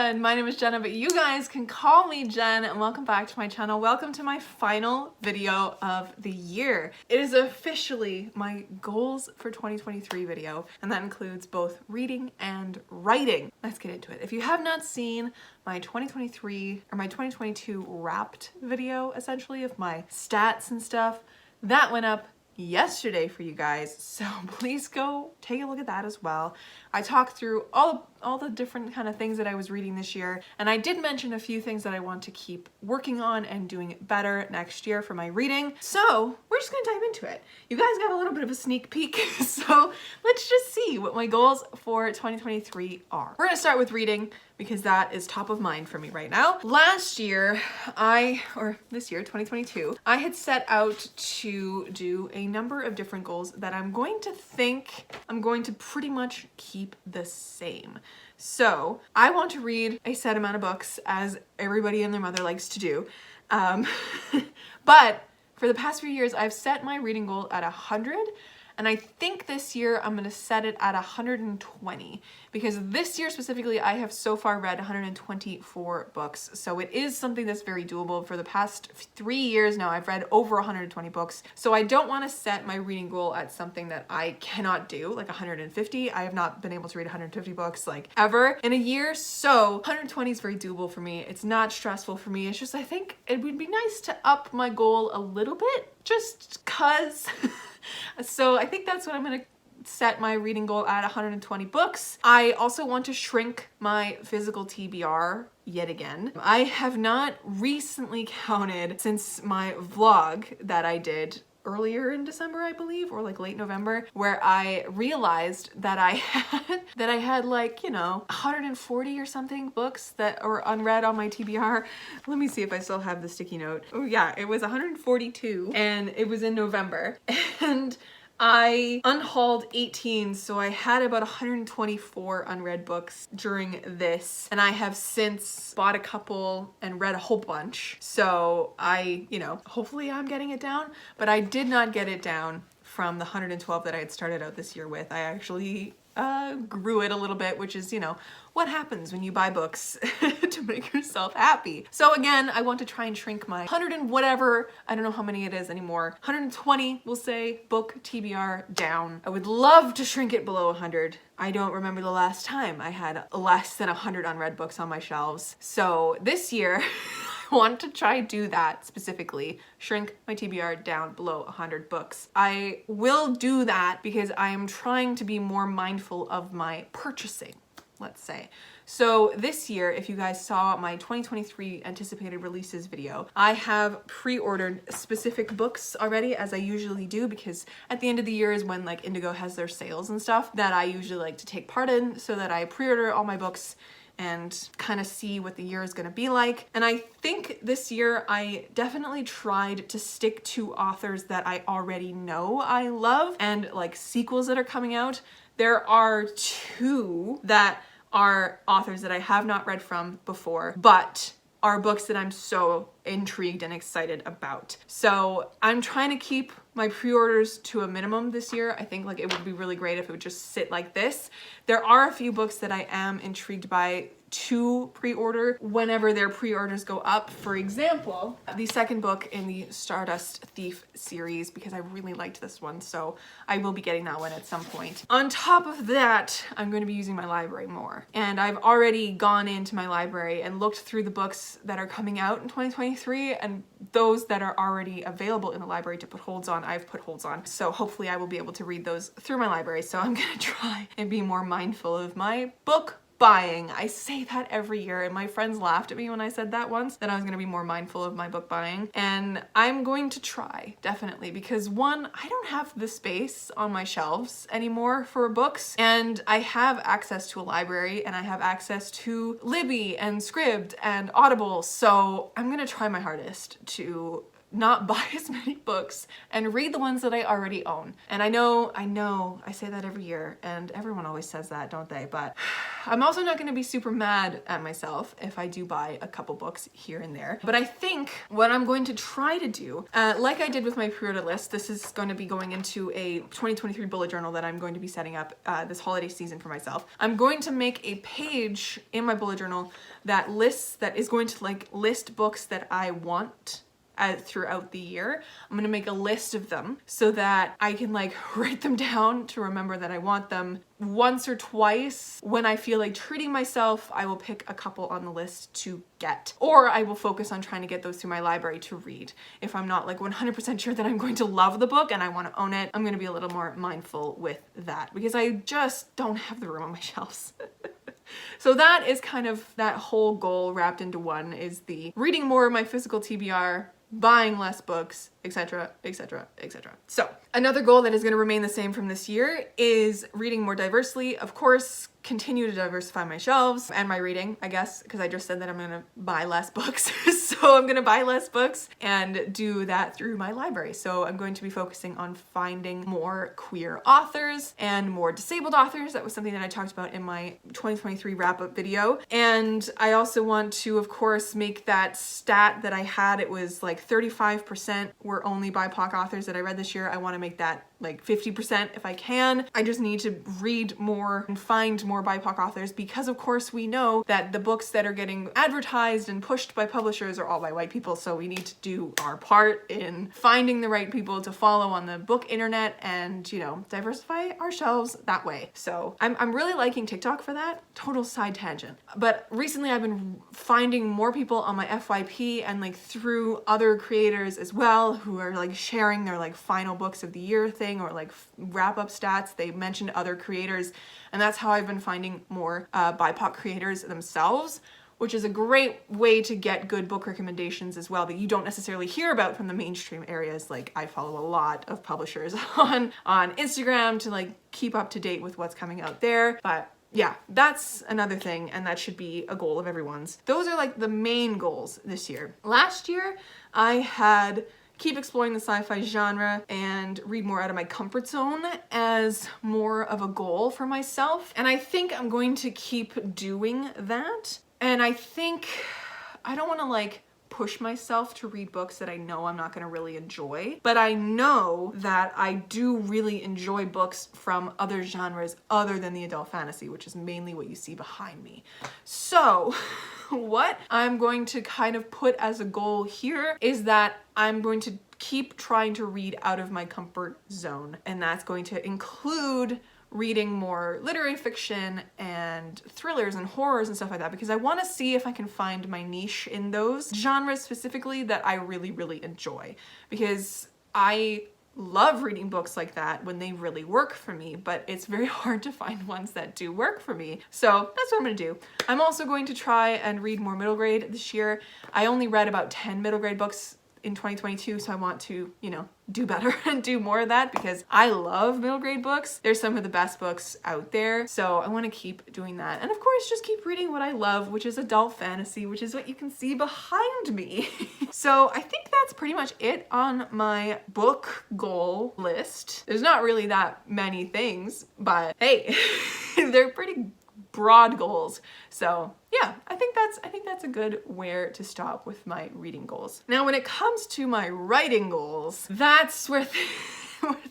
everyone, my name is Jenna, but you guys can call me Jen, and welcome back to my channel. Welcome to my final video of the year. It is officially my goals for 2023 video, and that includes both reading and writing. Let's get into it. If you have not seen my 2023 or my 2022 wrapped video, essentially, of my stats and stuff, that went up yesterday for you guys, so please go take a look at that as well. I talked through all the different kind of things that I was reading this year, and I did mention a few things that I want to keep working on and doing better next year for my reading. So we're just gonna dive into it. You guys got a little bit of a sneak peek, so let's just see what my goals for 2023 are. We're gonna start with reading because that is top of mind for me right now. Last year, this year, 2022, I had set out to do a number of different goals that I'm going to pretty much keep the same. So I want to read a set amount of books, as everybody and their mother likes to do. But for the past few years, I've set my reading goal at 100. And I think this year I'm gonna set it at 120, because this year specifically I have so far read 124 books. So it is something that's very doable. For the past 3 years now, I've read over 120 books. So I don't wanna set my reading goal at something that I cannot do, like 150. I have not been able to read 150 books like ever in a year. So 120 is very doable for me. It's not stressful for me. It's just, I think it would be nice to up my goal a little bit, just cause. So I think that's what I'm gonna set my reading goal at, 120 books. I also want to shrink my physical TBR yet again. I have not recently counted since my vlog that I did earlier in December, I believe, or like late November, where I realized that I had like, 140 or something books that are unread on my TBR. Let me see if I still have the sticky note. Oh yeah, it was 142, and it was in November. And I unhauled 18, so I had about 124 unread books during this, and I have since bought a couple and read a whole bunch. So hopefully I'm getting it down, but I did not get it down from the 112 that I had started out this year with. I actually grew it a little bit, which is, what happens when you buy books to make yourself happy. So again, I want to try and shrink my 100 and whatever, I don't know how many it is anymore, 120, we'll say, book TBR down. I would love to shrink it below 100. I don't remember the last time I had less than 100 unread books on my shelves. So this year, I want to try do that specifically, shrink my TBR down below 100 books. I will do that because I am trying to be more mindful of my purchasing, let's say. So this year, if you guys saw my 2023 anticipated releases video, I have pre-ordered specific books already, as I usually do, because at the end of the year is when like Indigo has their sales and stuff that I usually like to take part in, so that I pre-order all my books and kind of see what the year is going to be like. And I think this year I definitely tried to stick to authors that I already know I love, and like sequels that are coming out. There are 2 that are authors that I have not read from before, but are books that I'm so intrigued and excited about. So I'm trying to keep my pre-orders to a minimum this year. I think like it would be really great if it would just sit like this. There are a few books that I am intrigued by to pre-order whenever their pre-orders go up. For example, the second book in the Stardust Thief series, because I really liked this one, so I will be getting that one at some point. On top of that, I'm going to be using my library more. And I've already gone into my library and looked through the books that are coming out in 2023, and those that are already available in the library to put holds on, I've put holds on. So hopefully I will be able to read those through my library. So I'm gonna try and be more mindful of my book buying. I say that every year, and my friends laughed at me when I said that once, that I was gonna be more mindful of my book buying. And I'm going to try, definitely, because one, I don't have the space on my shelves anymore for books, and I have access to a library, and I have access to Libby and Scribd and Audible, so I'm gonna try my hardest to not buy as many books and read the ones that I already own. And I know, I say that every year and everyone always says that, don't they? But I'm also not gonna be super mad at myself if I do buy a couple books here and there. But I think what I'm going to try to do, like I did with my pre-order list, this is going to be going into a 2023 bullet journal that I'm going to be setting up this holiday season for myself. I'm going to make a page in my bullet journal that is going to like list books that I want throughout the year. I'm gonna make a list of them so that I can like write them down to remember that I want them. Once or twice when I feel like treating myself, I will pick a couple on the list to get, or I will focus on trying to get those through my library to read. If I'm not like 100% sure that I'm going to love the book and I want to own it, I'm going to be a little more mindful with that because I just don't have the room on my shelves. So that is kind of that whole goal wrapped into one, is the reading more of my physical TBR, buying less books, etc., etc., etc. So another goal that is going to remain the same from this year is reading more diversely. Of course, continue to diversify my shelves and my reading, I guess, because I just said that I'm going to buy less books. So I'm going to buy less books and do that through my library. So I'm going to be focusing on finding more queer authors and more disabled authors. That was something that I talked about in my 2023 wrap-up video. And I also want to, of course, make that stat that I had. It was like 35% were only BIPOC authors that I read this year. I want to make that like 50% if I can. I just need to read more and find more BIPOC authors because of course we know that the books that are getting advertised and pushed by publishers are all by white people, so we need to do our part in finding the right people to follow on the book internet and, you know, diversify our shelves that way. So I'm really liking TikTok for that. Total side tangent. But recently I've been finding more people on my FYP and like through other creators as well who are like sharing their like final books of the year thing or like wrap-up stats. They mentioned other creators, and that's how I've been finding more BIPOC creators themselves, which is a great way to get good book recommendations as well that you don't necessarily hear about from the mainstream areas. Like I follow a lot of publishers on Instagram to like keep up to date with what's coming out there. But yeah, that's another thing, and that should be a goal of everyone's. Those are like the main goals this year. Last year, I had keep exploring the sci-fi genre and read more out of my comfort zone as more of a goal for myself. And I think I'm going to keep doing that. And I think I don't want to like push myself to read books that I know I'm not going to really enjoy, but I know that I do really enjoy books from other genres other than the adult fantasy, which is mainly what you see behind me. So what I'm going to kind of put as a goal here is that I'm going to keep trying to read out of my comfort zone, and that's going to include reading more literary fiction and thrillers and horrors and stuff like that, because I want to see if I can find my niche in those genres specifically that I really, really enjoy, because I love reading books like that when they really work for me, but it's very hard to find ones that do work for me. So that's what I'm gonna do. I'm also going to try and read more middle grade this year. I only read about 10 middle grade books in 2022, so I want to, you know, do better and do more of that because I love middle grade books. They're some of the best books out there, so I want to keep doing that. And of course, just keep reading what I love, which is adult fantasy, which is what you can see behind me. So I think that's pretty much it on my book goal list. There's not really that many things, but hey, they're pretty broad goals. So yeah, I think that's a good where to stop with my reading goals. Now, when it comes to my writing goals, that's where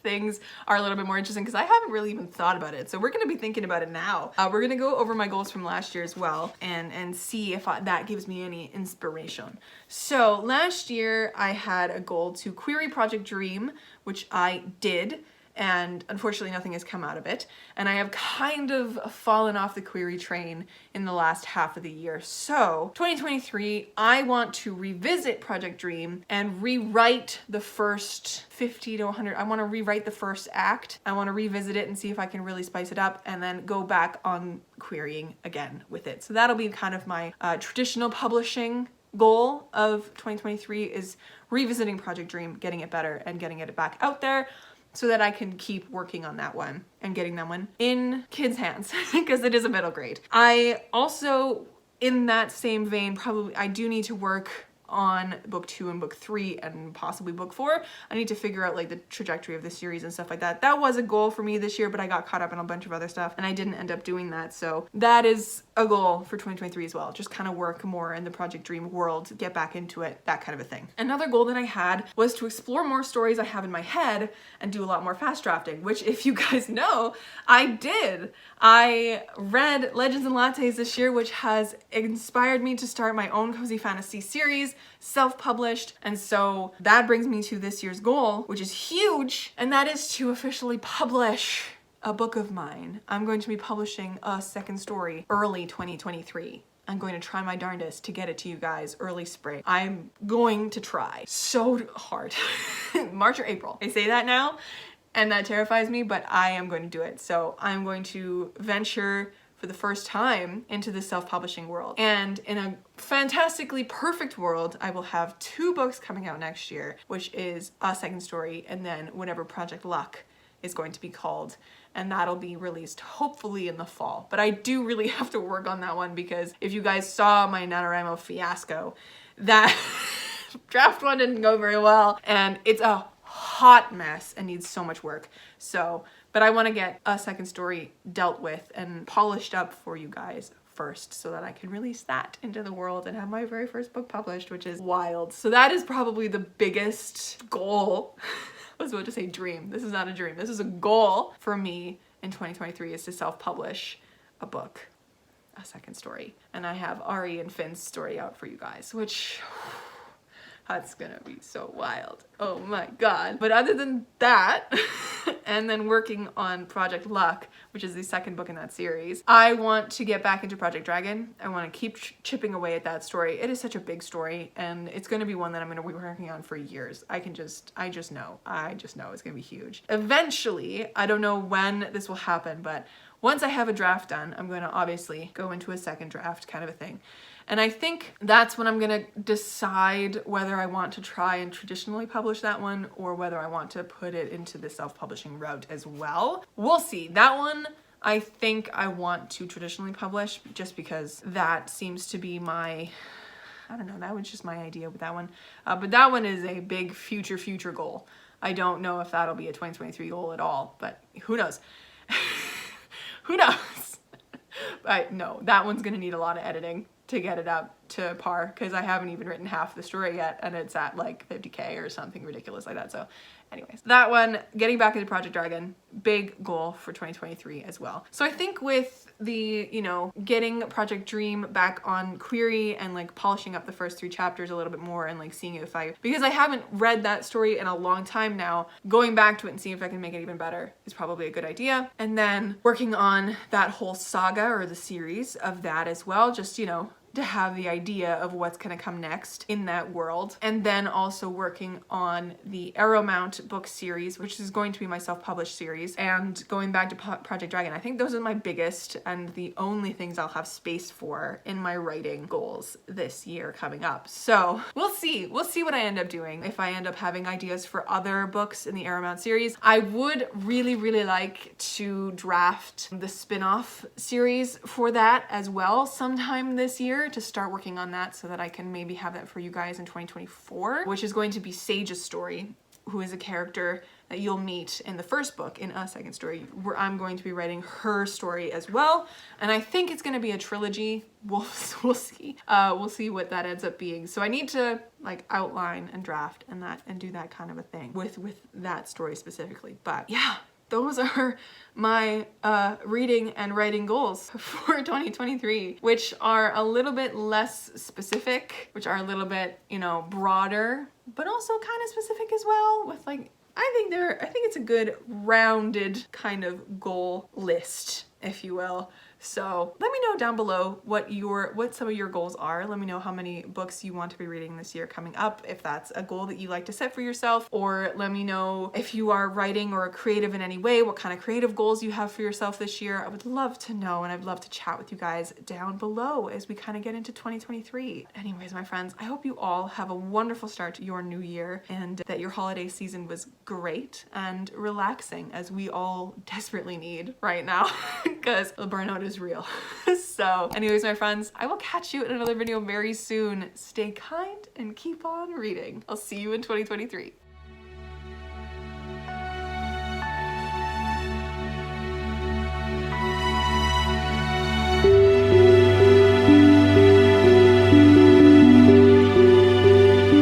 things are a little bit more interesting because I haven't really even thought about it. So we're going to be thinking about it now. We're going to go over my goals from last year as well and see if that gives me any inspiration. So last year I had a goal to query Project Dream, which I did. And unfortunately nothing has come out of it. And I have kind of fallen off the query train in the last half of the year. So 2023, I want to revisit Project Dream and rewrite the first 50 to 100. I want to rewrite the first act. I want to revisit it and see if I can really spice it up and then go back on querying again with it. So that'll be kind of my traditional publishing goal of 2023 is revisiting Project Dream, getting it better and getting it back out there, so that I can keep working on that one and getting that one in kids' hands because it is a middle grade. I also, in that same vein, I do need to work on book 2 and book 3 and possibly book 4. I need to figure out like the trajectory of the series and stuff like that. That was a goal for me this year, but I got caught up in a bunch of other stuff and I didn't end up doing that. So that is a goal for 2023 as well. Just kind of work more in the Project Dream world, get back into it, that kind of a thing. Another goal that I had was to explore more stories I have in my head and do a lot more fast drafting, which if you guys know, I did. I read Legends and Lattes this year, which has inspired me to start my own cozy fantasy series, self-published. And so that brings me to this year's goal, which is huge, and that is to officially publish a book of mine. I'm going to be publishing a second story early 2023. I'm going to try my darndest to get it to you guys early spring. I'm going to try so hard. March or April. I say that now and that terrifies me, but I am going to do it. So I'm going to venture for the first time into the self-publishing world. And in a fantastically perfect world, I will have 2 books coming out next year, which is a second story and then whatever Project Luck is going to be called. And that'll be released hopefully in the fall. But I do really have to work on that one because if you guys saw my NaNoWriMo fiasco, that draft 1 didn't go very well and it's a hot mess and needs so much work. So, but I want to get a second story dealt with and polished up for you guys first so that I can release that into the world and have my very first book published, which is wild. So that is probably the biggest goal. I was about to say dream. This is not a dream. This is a goal for me in 2023 is to self-publish a book, a second story. And I have Ari and Finn's story out for you guys, which that's gonna be so wild. Oh my God. But other than that, and then working on Project Luck, which is the second book in that series, I want to get back into Project Dragon. I want to keep chipping away at that story. It is such a big story and it's going to be one that I'm going to be working on for years. I just know it's going to be huge. Eventually, I don't know when this will happen, but once I have a draft done, I'm going to obviously go into a second draft kind of a thing. And I think that's when I'm gonna decide whether I want to try and traditionally publish that one or whether I want to put it into the self-publishing route as well. We'll see. That one, I think I want to traditionally publish just because that seems to be my, I don't know, that was just my idea with that one. But that one is a big future goal. I don't know if that'll be a 2023 goal at all, but who knows? Who knows? But no, that one's gonna need a lot of editing to get it up to par because I haven't even written half the story yet and it's at like 50K or something ridiculous like that. So anyways, that one, getting back into Project Dragon, big goal for 2023 as well. So I think with the, you know, getting Project Dream back on Query and like polishing up the first 3 chapters a little bit more and like seeing if because I haven't read that story in a long time now, going back to it and seeing if I can make it even better is probably a good idea. And then working on that whole saga or the series of that as well, just, you know, to have the idea of what's going to come next in that world. And then also working on the Arrowmount book series, which is going to be my self-published series, and going back to Project Dragon. I think those are my biggest and the only things I'll have space for in my writing goals this year coming up. So we'll see what I end up doing. If I end up having ideas for other books in the Arrowmount series, I would really like to draft the spin-off series for that as well sometime this year, to start working on that so that I can maybe have that for you guys in 2024, which is going to be Sage's story, who is a character that you'll meet in the first book in a second story, where I'm going to be writing her story as well. And I think it's going to be a trilogy. We'll see. We'll see what that ends up being. So I need to like outline and draft and do that kind of a thing with that story specifically. But yeah, those are my reading and writing goals for 2023, which are a little bit less specific, which are a little bit, you know, broader, but also kind of specific as well with like, I think it's a good rounded kind of goal list, if you will. So let me know down below what some of your goals are. Let me know how many books you want to be reading this year coming up, if that's a goal that you like to set for yourself, or let me know if you are writing or creative in any way, what kind of creative goals you have for yourself this year. I would love to know, and I'd love to chat with you guys down below as we kind of get into 2023. Anyways, my friends, I hope you all have a wonderful start to your new year and that your holiday season was great and relaxing, as we all desperately need right now. because the burnout is real. So anyways, my friends, I will catch you in another video very soon. Stay kind and keep on reading. I'll see you in 2023.